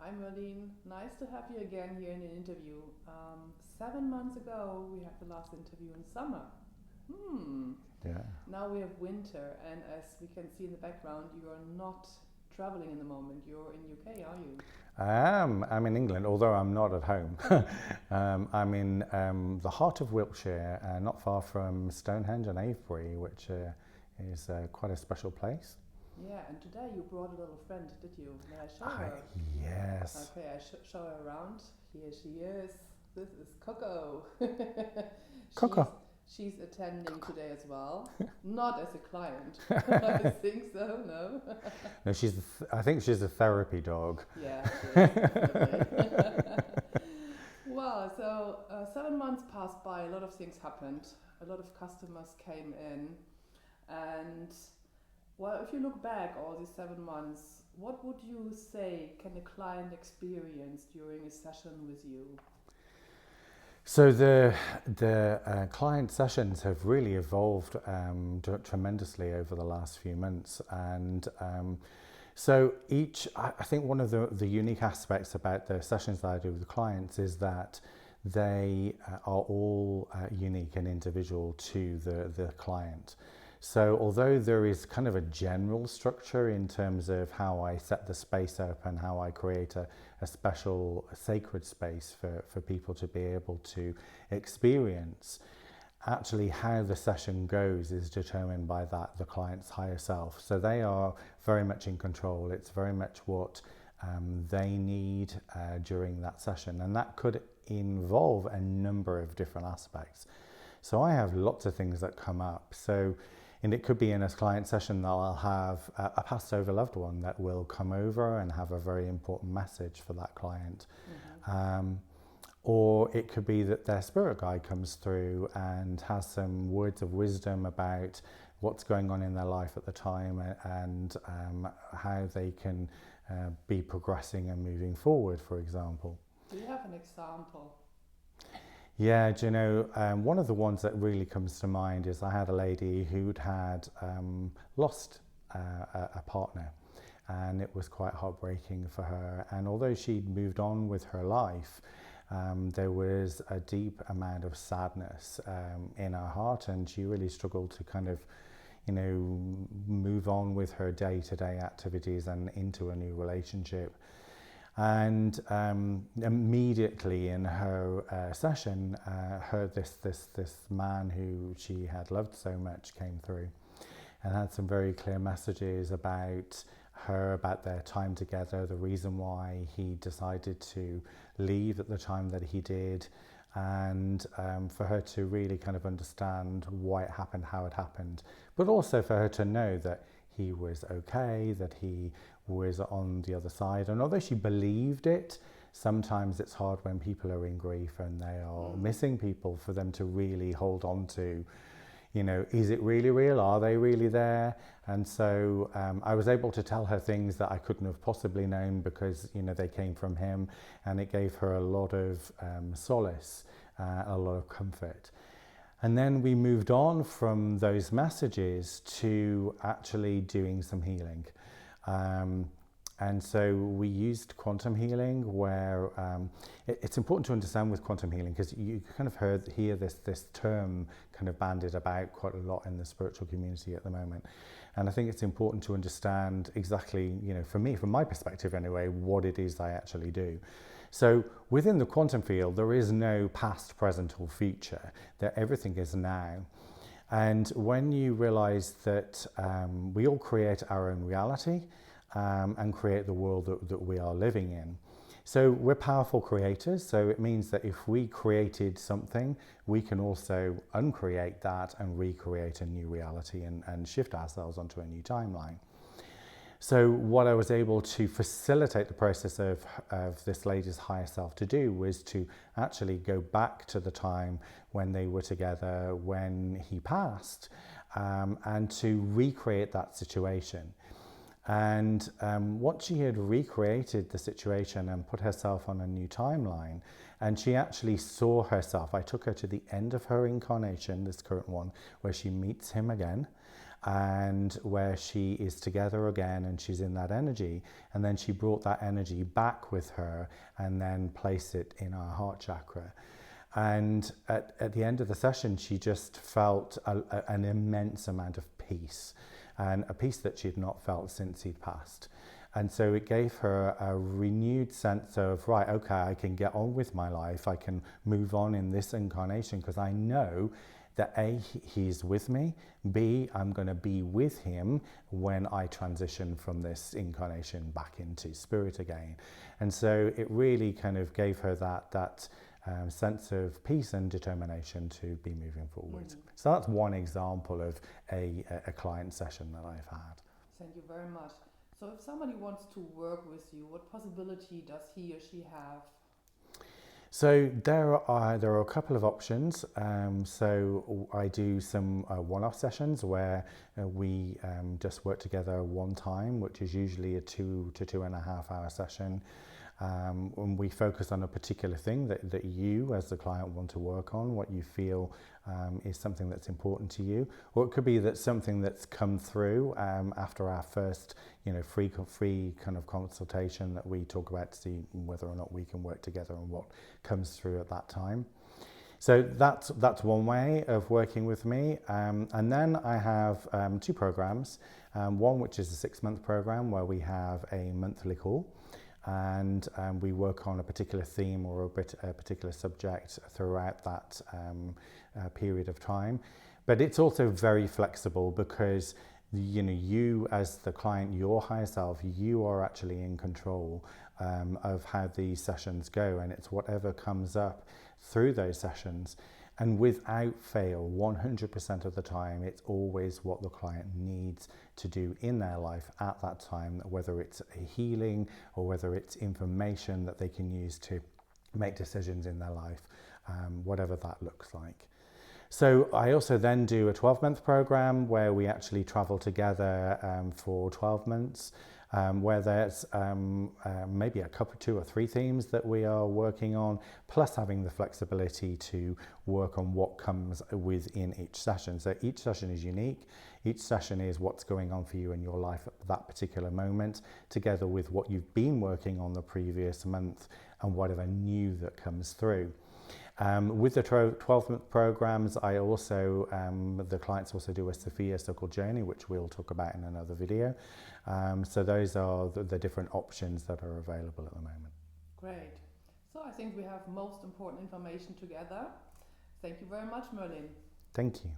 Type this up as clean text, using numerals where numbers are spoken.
Hi Merlin, nice to have you again here in an interview. 7 months ago we had the last interview in summer. Hmm. Yeah, Now we have winter, and as we can see in the background, you are not traveling in the moment. You're in UK, are you? I am. I'm in England, although I'm not at home. I'm in the heart of Wiltshire, not far from Stonehenge and Avebury, which is quite a special place. Yeah, and today you brought a little friend, did you? May I show I, her? yes. Okay, I show her around. Here she is. This is Coco. she's Coco. she's attending today as well. Not as a client. I think so. No. No, I think she's a therapy dog. Yeah, she is definitely. Well, so 7 months passed by. A lot of things happened. A lot of customers came in, and well, if you look back all these 7 months, what would you say can a client experience during a session with you? So the client sessions have really evolved tremendously over the last few months, and so I think one of the unique aspects about the sessions that I do with clients is that they are all unique and individual to the client. So although there is kind of a general structure in terms of how I set the space up and how I create a special sacred space for people to be able to experience, actually how the session goes is determined by the client's higher self. So they are very much in control. It's very much what they need during that session, and that could involve a number of different aspects. So I have lots of things that come up. And it could be in a client session that I'll have a passed over loved one that will come over and have a very important message for that client. Mm-hmm. Or it could be that their spirit guide comes through and has some words of wisdom about what's going on in their life at the time, and how they can be progressing and moving forward, for example. Do you have an example? Yeah, do you know, one of the ones that really comes to mind is I had a lady who'd had lost a partner, and it was quite heartbreaking for her. And although she'd moved on with her life, there was a deep amount of sadness in her heart, and she really struggled to kind of, move on with her day-to-day activities and into a new relationship. And immediately in her session, heard this man who she had loved so much came through, and had some very clear messages about her, about their time together, the reason why he decided to leave at the time that he did, and for her to really kind of understand why it happened, how it happened, but also for her to know that he was okay, that he was on the other side. And although she believed it, sometimes it's hard when people are in grief and they are missing people, for them to really hold on to, is it really real? Are they really there? And so I was able to tell her things that I couldn't have possibly known, because, they came from him, and it gave her a lot of solace, a lot of comfort. And then we moved on from those messages to actually doing some healing. And so we used quantum healing, where it's important to understand with quantum healing, because you kind of hear this term kind of bandied about quite a lot in the spiritual community at the moment. And I think it's important to understand exactly, for me, from my perspective anyway, what it is I actually do. So within the quantum field, there is no past, present, or future. That everything is now. And when you realize that we all create our own reality, and create the world that we are living in. So we're powerful creators. So it means that if we created something, we can also uncreate that and recreate a new reality, and shift ourselves onto a new timeline. So what I was able to facilitate the process of this lady's higher self to do was to actually go back to the time when they were together, when he passed, and to recreate that situation. And once she had recreated the situation and put herself on a new timeline, and she actually saw herself, I took her to the end of her incarnation, this current one, where she meets him again. and where she is together again and she's in that energy, and then she brought that energy back with her and then placed it in our heart chakra. And at the end of the session, she just felt an immense amount of peace, and a peace that she had not felt since he'd passed. And so it gave her a renewed sense of, right, okay, I can get on with my life. I can move on in this incarnation because I know that A, he's with me, B, I'm going to be with him when I transition from this incarnation back into spirit again. And so it really kind of gave her that sense of peace and determination to be moving forward. So that's one example of a client session that I've had. Thank you very much. So if somebody wants to work with you, what possibility does he or she have? So there are a couple of options. So I do some one-off sessions where we just work together one time, which is usually a 2 to 2.5 hour session. When we focus on a particular thing that you as the client want to work on, what you feel is something that's important to you, or it could be that something that's come through after our first, free kind of consultation that we talk about to see whether or not we can work together and what comes through at that time. So that's one way of working with me. And then I have 2 programs. One which is a 6-month program where we have a monthly call, and we work on a particular theme or a particular subject throughout that period of time. But it's also very flexible because you as the client, your higher self, you are actually in control of how these sessions go, and it's whatever comes up through those sessions. And without fail, 100% of the time, it's always what the client needs to do in their life at that time, whether it's a healing or whether it's information that they can use to make decisions in their life, whatever that looks like. So I also then do a 12-month program where we actually travel together for 12 months. Where there's maybe a couple, 2 or 3 themes that we are working on, plus having the flexibility to work on what comes within each session. So each session is unique. Each session is what's going on for you in your life at that particular moment, together with what you've been working on the previous month and whatever new that comes through. With the 12-month programs, I also, the clients also do a Sophia Circle journey, which we'll talk about in another video. So those are the different options that are available at the moment. Great. So I think we have most important information together. Thank you very much, Merlin. Thank you.